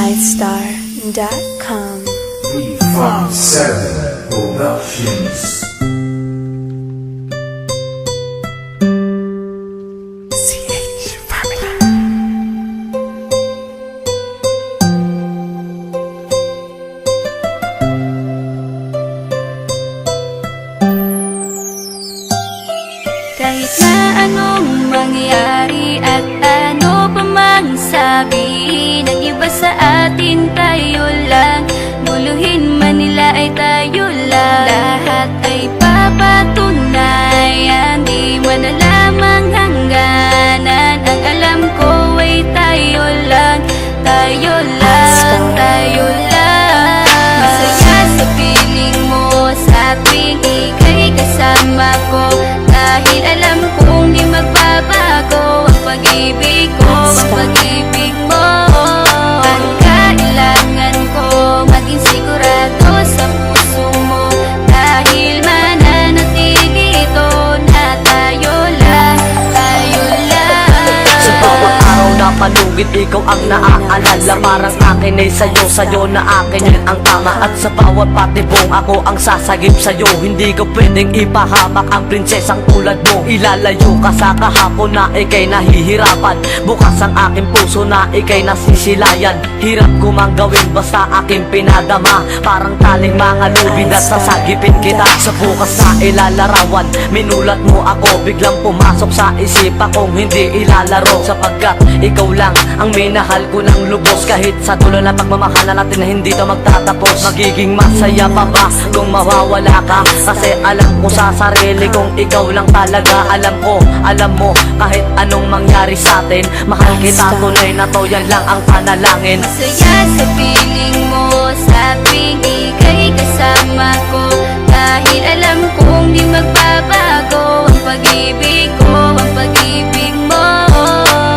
MyStar.com. V57 Productions. Kahit na anong mangyari at ano pa mang sabi ng iba sa atin, tayo lang. Guluhin man nila ay tayo lang. Lahat ay papatunayan, di man na lamang hangganan. Ang alam ko ay tayo lang, tayo lang, tayo lang. Masaya sa piling mo sa tuwing ika'y kasama ko, dahil alam kong di magbabago ang pag-ibig ko, ang pag-ibig mo. Ang kailangan ko maging sigurado sa puso mo, dahil mananatili ito na tayo lang, tayo lang. Sa bawat araw na palugit, ikaw ang naaalala. Parang akin ay sa'yo, sa'yo na akin yun ang tama. At sa bawat patibong ako ang sasagip sa'yo. Hindi ko pwedeng ipahamak ang prinsesang tulad mo. Ilalayo ka sa kahapon na ikay nahihirapan. Bukas ang aking puso na ikay nasisilayan. Hirap ko mang gawin basta aking pinadama. Parang taling mga lubid at sasagipin kita. Sa bukas na ilalarawan, minulat mo ako. Biglang pumasok sa isipa kong hindi ilalaro. Sapagkat ikaw lang ang minahal ko ng lubos. Kahit sa dulo na pagmamahalan natin na hindi to magtatapos. Magiging masaya pa ba kung mawawala ka? Kasi alam ko sa sarili kong ikaw lang talaga. Alam ko, alam mo, kahit anong mangyari sa atin, mahal kita, tunay na to, yan lang ang panalangin. Masaya sa piling mo sa tuwing ika'y kasama ko, dahil alam kong di magbabago ang pag-ibig ko, ang pag-ibig mo.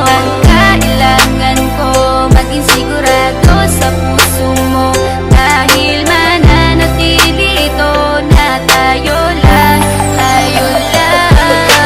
Ang kailangan ko maging sigurado sa puso mo, dahil mananatili ito na tayo lang, tayo lang.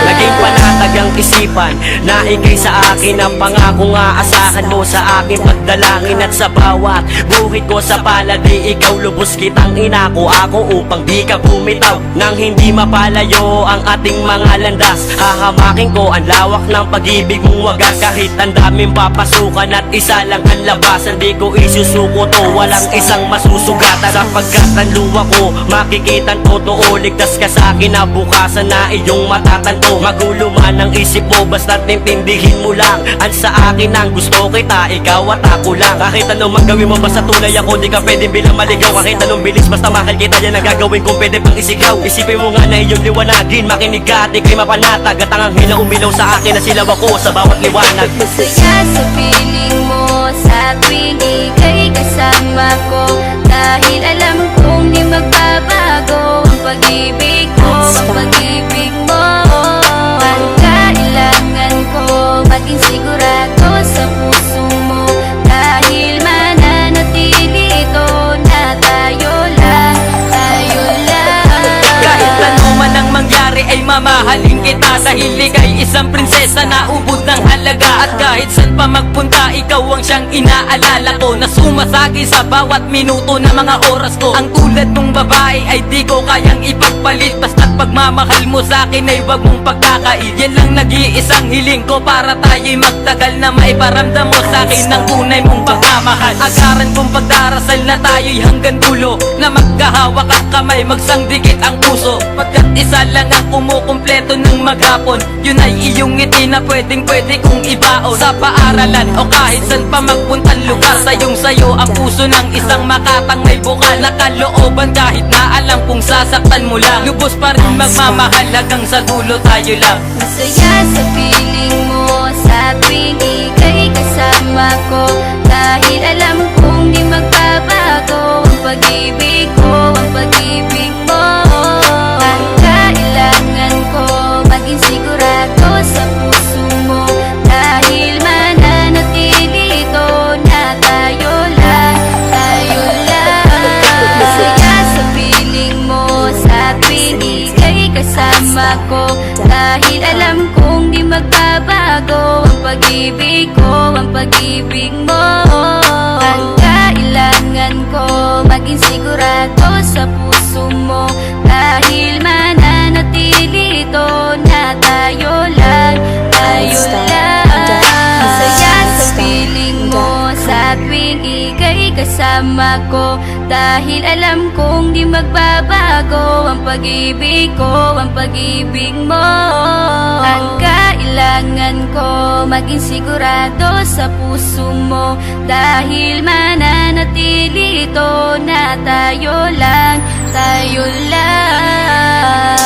Naging panatag ang isipan na ikay sa akin ang pangako nga asahan mo sa aking pagdalangin. At sa bawat buhit ko sa paladi, ikaw lubos kitang inako ako upang di ka bumitaw. Nang hindi mapalayo ang ating mga landas, hahamakin ko ang lawak ng pag-ibig mong wagas. Kahit ang daming papasukan at isa lang ang labasan, di ko isusuko to, walang isang masusugatan. Sapagkat ang luwa ko makikitang totoo, ligtas ka sa akin na bukasan na iyong matatanto. Magulo man ang isip mo, basta't intindihin mo lang ang sa akin ang gusto kita, ikaw at ako lang. Kahit anong manggawin mo, basta tunay ako, di ka pwedeng bilang maligaw. Kahit anong bilis, basta mahal kita, yan ang gagawin kung pwede pang isigaw. Isipin mo nga na iyong liwanagin, makinig ka at ika'y mapanatag. At ang anghel na umilaw sa akin na silaw ako sa bawat liwanag. Masaya sa piling mo sa tuwing ika'y kasama ko, dahil alam kong di magbabago ang pag-ibig ko, ang pag-ibig mo. Ang kailangan ko maging sigurado sa puso mo, dahil mananatili ito na tayo lang, tayo lang. Kahit ano man ang mangyari ay mamahalin kita, dahil ika'y isang prinsesa na ubod ng halaga. At kahit saan pa magpunta, ikaw ang siyang inaalala ko, na sumasagi sa bawat minuto na mga oras ko. Ang tulad mong babae ay di ko kayang ipagpalit, basta't pagmamahal mo sa akin ay wag mong pagkakait. Yan lang nag-iisang hiling ko para tayo'y magtagal, na maiparamdam mo sa akin ng tunay mong pagmamahal. Agaran kong pagdarasal na tayo'y hanggang dulo, na magkahawak ang kamay, magsangdikit ang puso. Pagkat isa lang ang kumukumpleto ng maghapon, yun ay iyong ngiti na pwedeng pwede kong ibao. Sa paaralan o kahit saan pa magpuntang lugar, sayong sayo ang puso ng isang makatang may bukal na kalooban. Kahit na alam kung sasaktan mo lang, lubos pa rin magmamahal hanggang sa dulo tayo lang. Masaya sa piling mo sa tuwing ika'y kasama ko, dahil alam kong di magbabago ang pag-ibig ko, ang pag-ibig mo. Ang kailangan ko maging sigurado sa puso mo, dahil mananatili ito na tayo lang, tayo lang. Masaya sa piling mo sa tuwing ika'y kasama ko, dahil alam kong di magbabago ang pag-ibig ko, ang pag-ibig mo. Ang kasama ko, dahil alam kong di magbabago ang pag-ibig ko, ang pag-ibig mo. Ang kailangan ko, maging sigurado sa puso mo, dahil mananatili ito na tayo lang, tayo lang.